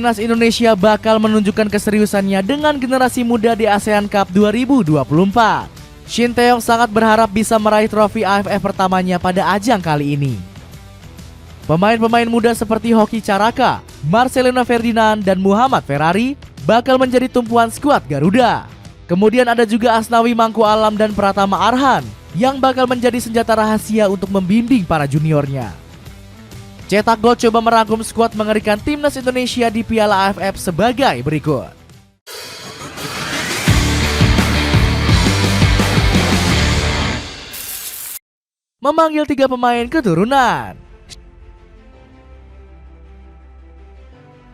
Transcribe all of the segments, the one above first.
timnas Indonesia bakal menunjukkan keseriusannya dengan generasi muda di ASEAN Cup 2024. Shin Tae-yong sangat berharap bisa meraih trofi AFF pertamanya pada ajang kali ini. Pemain-pemain muda seperti Hoki Caraka, Marcelino Ferdinand, dan Muhammad Ferrari bakal menjadi tumpuan skuad Garuda. Kemudian ada juga Asnawi Mangku Alam dan Pratama Arhan yang bakal menjadi senjata rahasia untuk membimbing para juniornya. Cetak Gol coba merangkum skuad mengerikan timnas Indonesia di Piala AFF sebagai berikut. Memanggil 3 pemain keturunan.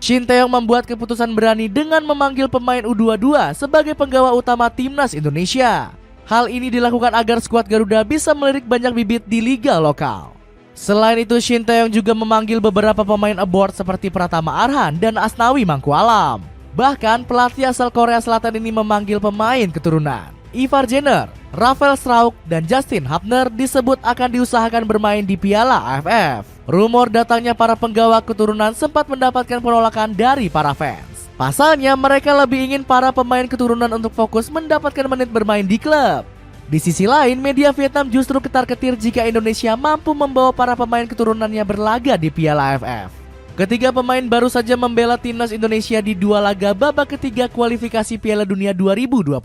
Shin Tae-yong membuat keputusan berani dengan memanggil pemain U22 sebagai penggawa utama timnas Indonesia. Hal ini dilakukan agar skuad Garuda bisa melirik banyak bibit di liga lokal. Selain itu, Shin Tae-yong juga memanggil beberapa pemain abroad seperti Pratama Arhan dan Asnawi Mangku Alam. Bahkan pelatih asal Korea Selatan ini memanggil pemain keturunan. Ivar Jenner, Rafael Strauch, dan Justin Hubner disebut akan diusahakan bermain di Piala AFF. Rumor datangnya para penggawa keturunan sempat mendapatkan penolakan dari para fans. Pasalnya mereka lebih ingin para pemain keturunan untuk fokus mendapatkan menit bermain di klub. Di sisi lain, media Vietnam justru ketar-ketir jika Indonesia mampu membawa para pemain keturunannya berlaga di Piala AFF. Ketiga pemain baru saja membela timnas Indonesia di 2 laga babak ketiga kualifikasi Piala Dunia 2026.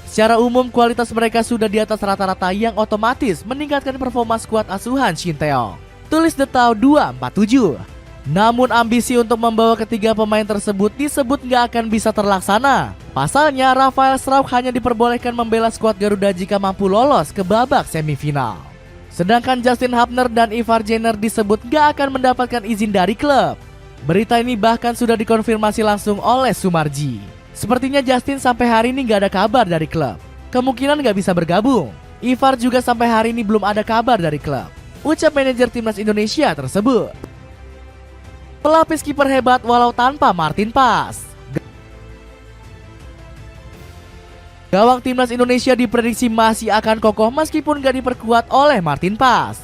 Secara umum, kualitas mereka sudah di atas rata-rata yang otomatis meningkatkan performa skuad asuhan Shin Tae-yong. Tulis The Tau 247. Namun ambisi untuk membawa ketiga pemain tersebut disebut nggak akan bisa terlaksana. Pasalnya, Rafael Strauch hanya diperbolehkan membela skuad Garuda jika mampu lolos ke babak semifinal. Sedangkan Justin Hubner dan Ivar Jenner disebut nggak akan mendapatkan izin dari klub. Berita ini bahkan sudah dikonfirmasi langsung oleh Sumarji. Sepertinya Justin sampai hari ini nggak ada kabar dari klub. Kemungkinan nggak bisa bergabung. Ivar juga sampai hari ini belum ada kabar dari klub, ucap manajer timnas Indonesia tersebut. Pelapis kiper hebat walau tanpa Martin Paes. Gawang timnas Indonesia diprediksi masih akan kokoh meskipun gak diperkuat oleh Martin Paes.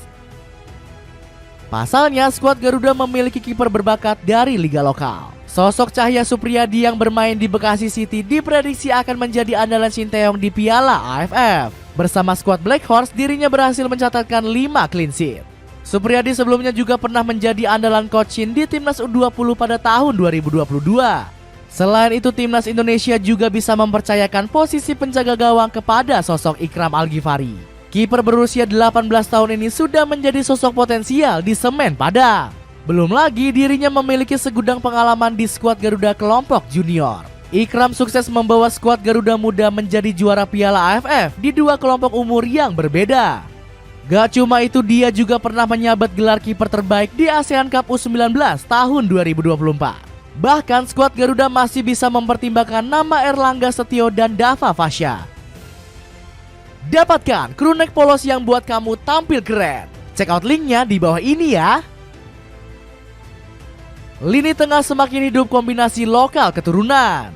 Pasalnya, skuad Garuda memiliki kiper berbakat dari liga lokal. Sosok Cahya Supriyadi yang bermain di Bekasi City diprediksi akan menjadi andalan Shin Tae-yong di Piala AFF. Bersama skuad Black Horse, dirinya berhasil mencatatkan 5 clean sheet. Supriyadi sebelumnya juga pernah menjadi andalan coach Shin di timnas U20 pada tahun 2022. Selain itu, timnas Indonesia juga bisa mempercayakan posisi penjaga gawang kepada sosok Ikram Al-Ghifari. Kiper berusia 18 tahun ini sudah menjadi sosok potensial di Semen Padang. Belum lagi dirinya memiliki segudang pengalaman di skuad Garuda kelompok junior. Ikram sukses membawa skuad Garuda Muda menjadi juara Piala AFF di 2 kelompok umur yang berbeda. Gak cuma itu, dia juga pernah menyabet gelar kiper terbaik di ASEAN Cup U19 tahun 2024. Bahkan skuad Garuda masih bisa mempertimbangkan nama Erlangga Setio dan Dava Fasya. Dapatkan crew neck polos yang buat kamu tampil keren. Check out linknya di bawah ini ya. Lini tengah semakin hidup kombinasi lokal keturunan.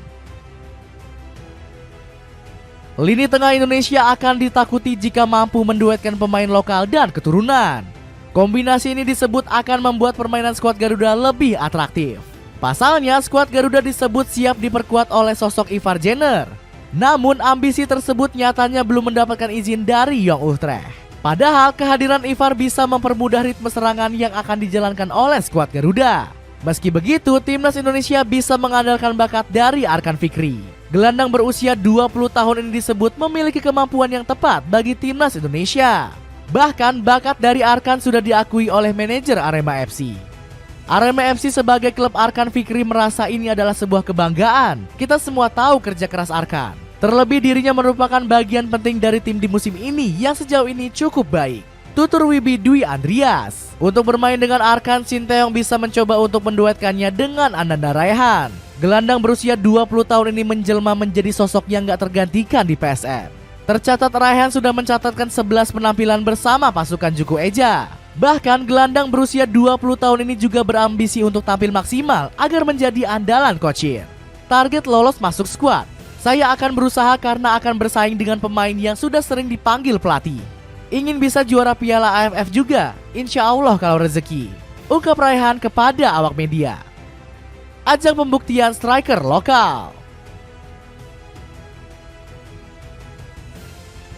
Lini tengah Indonesia akan ditakuti jika mampu menduetkan pemain lokal dan keturunan. Kombinasi ini disebut akan membuat permainan skuad Garuda lebih atraktif. Pasalnya, skuad Garuda disebut siap diperkuat oleh sosok Ivar Jenner. Namun ambisi tersebut nyatanya belum mendapatkan izin dari Young Utrecht. Padahal kehadiran Ivar bisa mempermudah ritme serangan yang akan dijalankan oleh skuad Garuda. Meski begitu, timnas Indonesia bisa mengandalkan bakat dari Arkan Fikri. Gelandang berusia 20 tahun ini disebut memiliki kemampuan yang tepat bagi timnas Indonesia. Bahkan bakat dari Arkan sudah diakui oleh manajer Arema FC. Arema FC sebagai klub Arkan Fikri merasa ini adalah sebuah kebanggaan. Kita semua tahu kerja keras Arkan. Terlebih dirinya merupakan bagian penting dari tim di musim ini yang sejauh ini cukup baik. Tutur Wibi Dwi Andreas. Untuk bermain dengan Arkan, Shin Tae-yong bisa mencoba untuk menduetkannya dengan Ananda Raihan. Gelandang berusia 20 tahun ini menjelma menjadi sosok yang gak tergantikan di PSM. Tercatat Raihan sudah mencatatkan 11 penampilan bersama pasukan Juku Eja. Bahkan gelandang berusia 20 tahun ini juga berambisi untuk tampil maksimal agar menjadi andalan Coach Shin. Target lolos masuk skuad. Saya akan berusaha karena akan bersaing dengan pemain yang sudah sering dipanggil pelatih. Ingin bisa juara Piala AFF juga, insya Allah kalau rezeki, ungkap Raihan kepada awak media. ajang pembuktian striker lokal.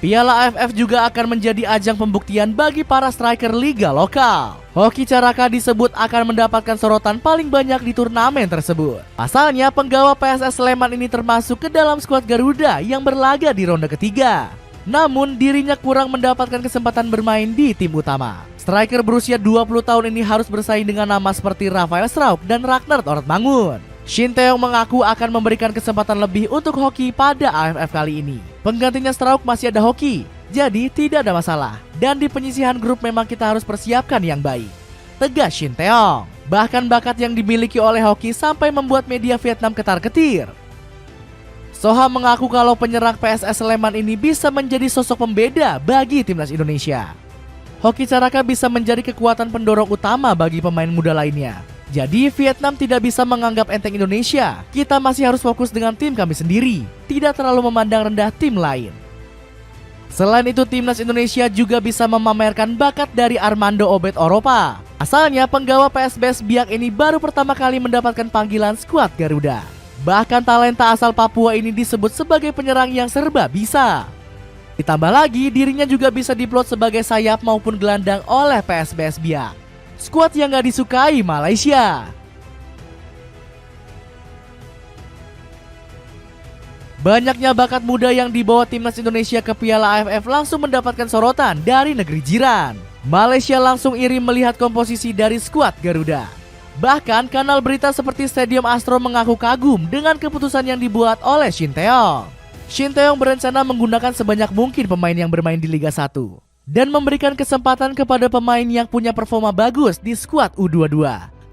Piala AFF juga akan menjadi ajang pembuktian bagi para striker liga lokal. Hoki Caraka disebut akan mendapatkan sorotan paling banyak di turnamen tersebut. Pasalnya penggawa PSS Sleman ini termasuk ke dalam skuad Garuda yang berlaga di ronde ketiga. Namun dirinya kurang mendapatkan kesempatan bermain di tim utama. Striker berusia 20 tahun ini harus bersaing dengan nama seperti Rafael Strauch dan Ragnar Ortmangun. Shin Tae-yong mengaku akan memberikan kesempatan lebih untuk Hoki pada AFF kali ini. Penggantinya Strauch masih ada Hoki, jadi tidak ada masalah. Dan di penyisihan grup memang kita harus persiapkan yang baik, tegas Shin Tae-yong. Bahkan bakat yang dimiliki oleh Hoki sampai membuat media Vietnam ketar-ketir. Soham mengaku kalau penyerang PSS Sleman ini bisa menjadi sosok pembeda bagi timnas Indonesia. Hoki Caraka bisa menjadi kekuatan pendorong utama bagi pemain muda lainnya. Jadi Vietnam tidak bisa menganggap enteng Indonesia. Kita masih harus fokus dengan tim kami sendiri, tidak terlalu memandang rendah tim lain. Selain itu timnas Indonesia juga bisa memamerkan bakat dari Armando Obed Oropa. Asalnya penggawa PSBS Biak ini baru pertama kali mendapatkan panggilan skuad Garuda. Bahkan talenta asal Papua ini disebut sebagai penyerang yang serba bisa. Ditambah lagi dirinya juga bisa diplot sebagai sayap maupun gelandang oleh PSBS Biak, skuad yang gak disukai Malaysia. Banyaknya bakat muda yang dibawa timnas Indonesia ke Piala AFF langsung mendapatkan sorotan dari negeri jiran. Malaysia langsung iri melihat komposisi dari skuad Garuda. Bahkan kanal berita seperti Stadium Astro mengaku kagum dengan keputusan yang dibuat oleh Shin Tae-yong. Shin Tae-yong berencana menggunakan sebanyak mungkin pemain yang bermain di Liga 1 dan memberikan kesempatan kepada pemain yang punya performa bagus di skuad U22,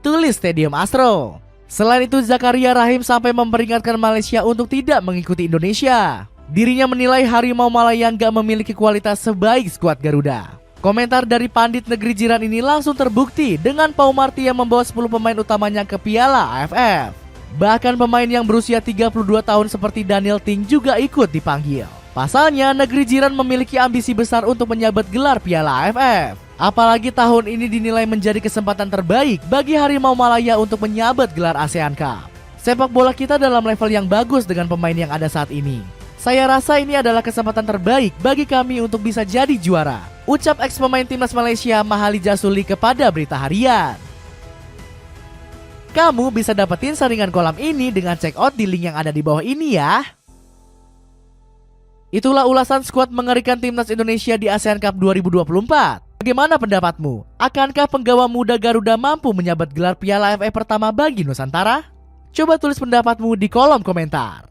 tulis Stadium Astro. Selain itu Zakaria Rahim sampai memperingatkan Malaysia untuk tidak mengikuti Indonesia. Dirinya menilai Harimau Malaya gak memiliki kualitas sebaik skuad Garuda. Komentar dari pandit negeri jiran ini langsung terbukti dengan Pau Marti yang membawa 10 pemain utamanya ke Piala AFF. Bahkan pemain yang berusia 32 tahun seperti Daniel Ting juga ikut dipanggil. Pasalnya, negeri jiran memiliki ambisi besar untuk menyabet gelar Piala AFF. Apalagi tahun ini dinilai menjadi kesempatan terbaik bagi Harimau Malaya untuk menyabet gelar ASEAN Cup. Sepak bola kita dalam level yang bagus dengan pemain yang ada saat ini. Saya rasa ini adalah kesempatan terbaik bagi kami untuk bisa jadi juara, ucap ex-pemain timnas Malaysia Mahali Jasuli kepada Berita Harian. Kamu bisa dapetin saringan kolam ini dengan check out di link yang ada di bawah ini ya. Itulah ulasan skuad mengerikan timnas Indonesia di ASEAN Cup 2024. Bagaimana pendapatmu? Akankah penggawa muda Garuda mampu menyabet gelar Piala AFF pertama bagi Nusantara? Coba tulis pendapatmu di kolom komentar.